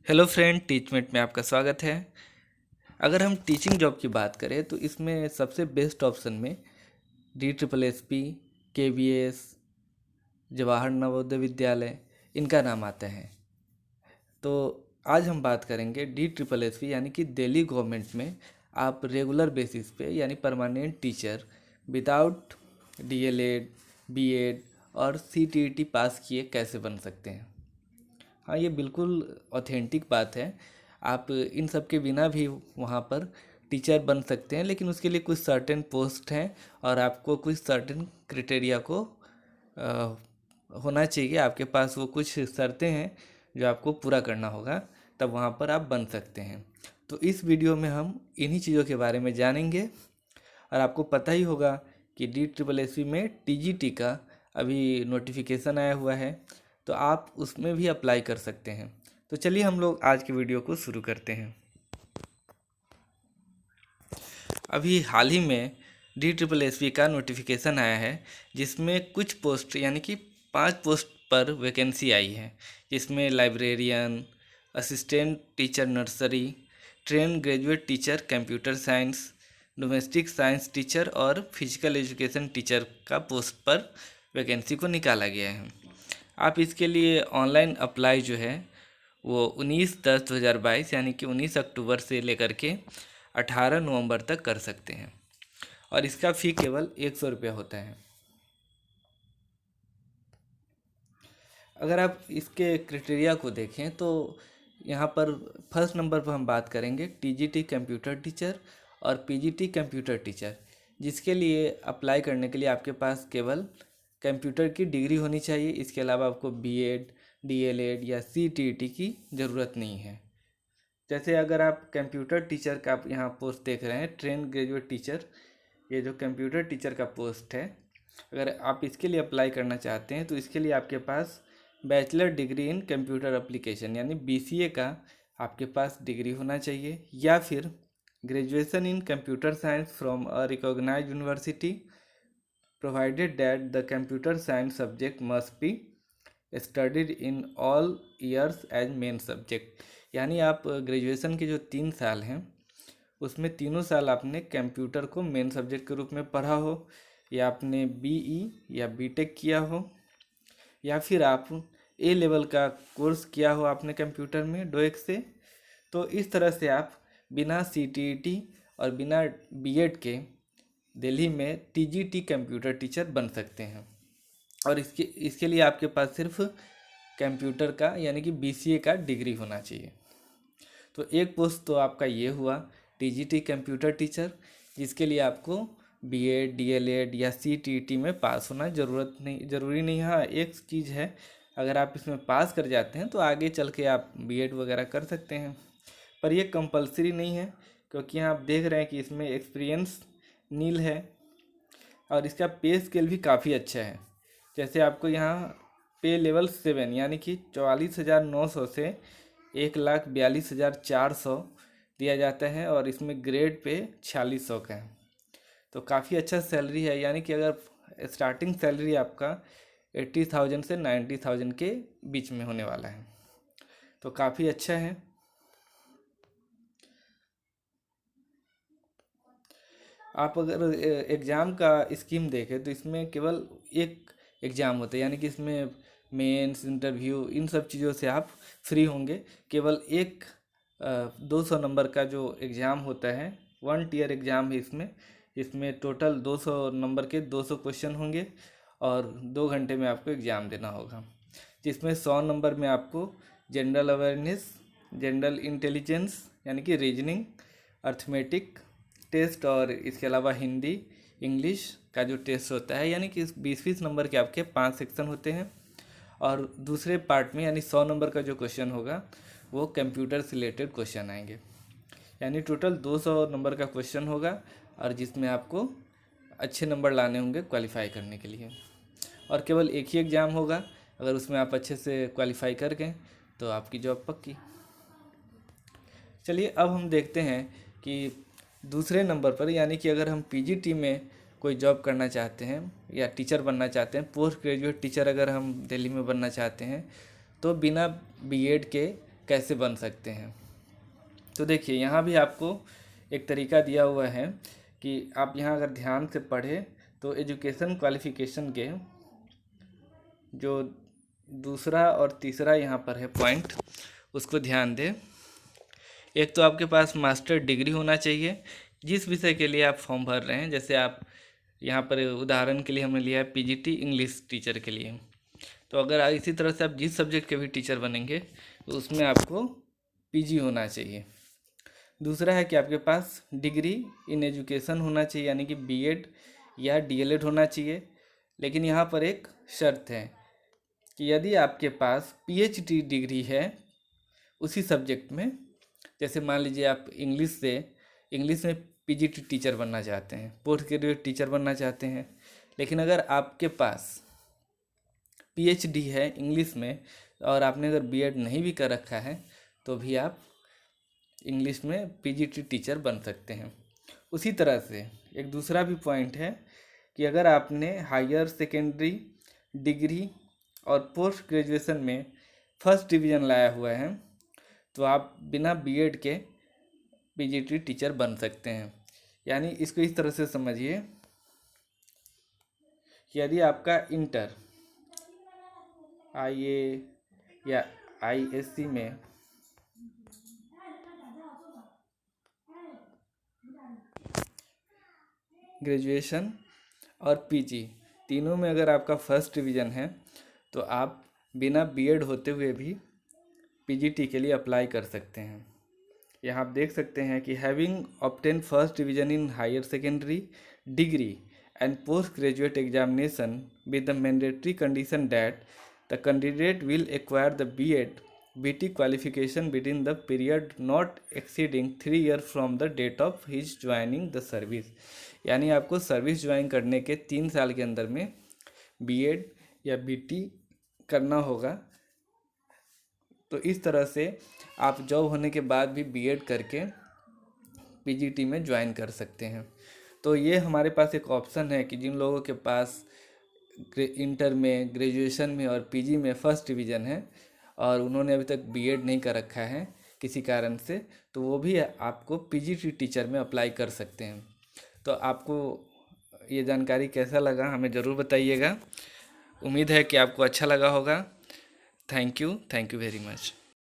Hello friend, टीचमेट में आपका स्वागत है। अगर हम टीचिंग जॉब की बात करें तो इसमें सबसे बेस्ट ऑप्शन में DSSP, KVS, जवाहर नवोदय विद्यालय इनका नाम आता है। तो आज हम बात करेंगे DSSP यानी कि दिल्ली गवर्नमेंट में आप रेगुलर बेसिस पे यानी permanent teacher without DLED, BEd और CTET पास किए कैसे बन सकते हैं। हाँ, ये बिल्कुल ऑथेंटिक बात है। आप इन सब के बिना भी वहाँ पर टीचर बन सकते हैं, लेकिन उसके लिए कुछ सर्टेन पोस्ट हैं और आपको कुछ सर्टेन क्राइटेरिया को अ, होना चाहिए। आपके पास वो कुछ शर्तें हैं जो आपको पूरा करना होगा, तब वहाँ पर आप बन सकते हैं। तो इस वीडियो में हम इन्हीं चीज़ों के बारे में जानेंगे। और आपको पता ही होगा कि DSSP में TGT का अभी नोटिफिकेशन आया हुआ है, तो आप उसमें भी अप्लाई कर सकते हैं। तो चलिए हम लोग आज की वीडियो को शुरू करते हैं। अभी हाल ही में DSSP का नोटिफिकेशन आया है, जिसमें कुछ पोस्ट यानी कि 5 पोस्ट पर वैकेंसी आई है, जिसमें librarian, assistant teacher nursery, train graduate teacher computer science, domestic science teacher और फिजिकल एजुकेशन टीचर का पोस्ट पर वैकेंसी को निकाला गया है। आप इसके लिए ऑनलाइन अप्लाई जो है वो 19/10/2022 यानी कि 19 अक्टूबर से लेकर के 18 नवंबर तक कर सकते हैं, और इसका फ़ी केवल 100 रुपया होता है। अगर आप इसके क्राइटेरिया को देखें तो यहाँ पर फर्स्ट नंबर पर हम बात करेंगे TGT कंप्यूटर टीचर और PGT कंप्यूटर टीचर, जिसके लिए अप्लाई करने के लिए आपके पास केवल कंप्यूटर की डिग्री होनी चाहिए। इसके अलावा आपको BEd, DLED या CTET की ज़रूरत नहीं है। जैसे अगर आप कंप्यूटर टीचर का आप यहाँ पोस्ट देख रहे हैं, ट्रेन ग्रेजुएट टीचर, ये जो कंप्यूटर टीचर का पोस्ट है, अगर आप इसके लिए अप्लाई करना चाहते हैं तो इसके लिए आपके पास bachelor degree in computer application यानी BCA का आपके पास डिग्री होना चाहिए, या फिर graduation in computer science from a recognised university provided that the computer science subject must be studied in all years as main subject. यानी आप ग्रेजुएशन के जो 3 साल हैं उसमें तीनों साल आपने कंप्यूटर को मेन सब्जेक्ट के रूप में पढ़ा हो, या आपने BE या BTech किया हो, या फिर आप A लेवल का कोर्स किया हो आपने कंप्यूटर में डोएक से। तो इस तरह से आप बिना CTET और बिना BEd के दिल्ली में TGT कंप्यूटर टीचर बन सकते हैं। और इसके इसके लिए आपके पास सिर्फ कंप्यूटर का यानी कि BCA का डिग्री होना चाहिए। तो एक पोस्ट तो आपका ये हुआ TGT कंप्यूटर टीचर, जिसके लिए आपको BEd, DLED या CTET में पास होना ज़रूरी नहीं। हाँ, एक चीज़ है, अगर आप इसमें पास कर जाते हैं तो आगे चल के आप BEd वगैरह कर सकते हैं, पर ये कंपलसरी नहीं है, क्योंकि यहाँ आप देख रहे हैं कि इसमें एक्सपीरियंस नील है और इसका पे स्केल भी काफ़ी अच्छा है। जैसे आपको यहाँ पे लेवल 7 यानी कि 44,900 से 1,42,400 दिया जाता है, और इसमें ग्रेड पे 4600 का है। तो काफ़ी अच्छा सैलरी है, यानी कि अगर स्टार्टिंग सैलरी आपका 80,000 से 90,000 के बीच में होने वाला है, तो काफ़ी अच्छा है। आप अगर एग्ज़ाम का स्कीम देखें तो इसमें केवल एक एग्ज़ाम होता है, यानी कि इसमें मेंस, इंटरव्यू, इन सब चीज़ों से आप फ्री होंगे। केवल एक 200 नंबर का जो एग्ज़ाम होता है, 1 ईयर एग्ज़ाम है इसमें। इसमें टोटल 200 नंबर के 200 क्वेश्चन होंगे और 2 घंटे में आपको एग्ज़ाम देना होगा, जिसमें 100 नंबर में आपको जनरल अवेयरनेस, जनरल इंटेलिजेंस यानी कि रीजनिंग, अर्थमेटिक टेस्ट, और इसके अलावा हिंदी, इंग्लिश का जो टेस्ट होता है, यानी कि 20-20 नंबर के आपके 5 सेक्शन होते हैं। और दूसरे पार्ट में यानी 100 नंबर का जो क्वेश्चन होगा वो कंप्यूटर से रिलेटेड क्वेश्चन आएंगे। यानी टोटल 200 नंबर का क्वेश्चन होगा, और जिसमें आपको अच्छे नंबर लाने होंगे क्वालिफाई करने के लिए। और केवल एक ही एग्ज़ाम होगा, अगर उसमें आप अच्छे से क्वालिफाई कर गए तो आपकी जॉब पक्की। चलिए अब हम देखते हैं कि दूसरे नंबर पर, यानी कि अगर हम PGT में कोई जॉब करना चाहते हैं या टीचर बनना चाहते हैं, पोस्ट ग्रेजुएट टीचर अगर हम दिल्ली में बनना चाहते हैं, तो बिना BEd के कैसे बन सकते हैं। तो देखिए यहाँ भी आपको एक तरीका दिया हुआ है कि आप यहाँ अगर ध्यान से पढ़ें तो एजुकेशन क्वालिफ़िकेशन के जो दूसरा और तीसरा यहाँ पर है पॉइंट, उसको ध्यान दें। एक तो आपके पास मास्टर डिग्री होना चाहिए जिस विषय के लिए आप फॉर्म भर रहे हैं। जैसे आप यहाँ पर उदाहरण के लिए हमने लिया है पीजीटी इंग्लिश टीचर के लिए। तो अगर इसी तरह से आप जिस सब्जेक्ट के भी टीचर बनेंगे तो उसमें आपको पीजी होना चाहिए। दूसरा है कि आपके पास डिग्री इन एजुकेशन होना चाहिए, यानी कि बीएड या डीएलएड होना चाहिए। लेकिन यहाँ पर एक शर्त है कि यदि आपके पास पीएचडी डिग्री है उसी सब्जेक्ट में, जैसे मान लीजिए आप इंग्लिश में पीजीटी टीचर बनना चाहते हैं, पोस्ट ग्रेजुएट टीचर बनना चाहते हैं, लेकिन अगर आपके पास पीएचडी है इंग्लिश में और आपने अगर बीएड नहीं भी कर रखा है तो भी आप इंग्लिश में पीजीटी टीचर बन सकते हैं। उसी तरह से एक दूसरा भी पॉइंट है कि अगर आपने हायर सेकेंडरी डिग्री और पोस्ट ग्रेजुएशन में फर्स्ट डिवीज़न लाया हुआ है तो आप बिना बीएड के पीजीटी टीचर बन सकते हैं। यानी इसको इस तरह से समझिए कि यदि आपका इंटर आईए या आईएससी में ग्रेजुएशन और पीजी तीनों में अगर आपका फर्स्ट डिवीज़न है तो आप बिना बीएड होते हुए भी पीजीटी के लिए अप्लाई कर सकते हैं। यहाँ आप देख सकते हैं कि having obtain first division in higher secondary degree and post graduate examination with the mandatory condition that the candidate will acquire the BEd BT qualification within the period not exceeding 3 year from the date of his joining the service. यानी आपको service join करने के 3 साल के अंदर में BEd या BT करना होगा। तो इस तरह से आप जॉब होने के बाद भी बीएड करके पीजीटी में ज्वाइन कर सकते हैं। तो ये हमारे पास एक ऑप्शन है कि जिन लोगों के पास इंटर में, ग्रेजुएशन में और पीजी में फर्स्ट डिवीज़न है और उन्होंने अभी तक बीएड नहीं कर रखा है किसी कारण से, तो वो भी आपको पीजीटी टीचर में अप्लाई कर सकते हैं। तो आपको ये जानकारी कैसा लगा हमें ज़रूर बताइएगा। उम्मीद है कि आपको अच्छा लगा होगा। Thank you very much.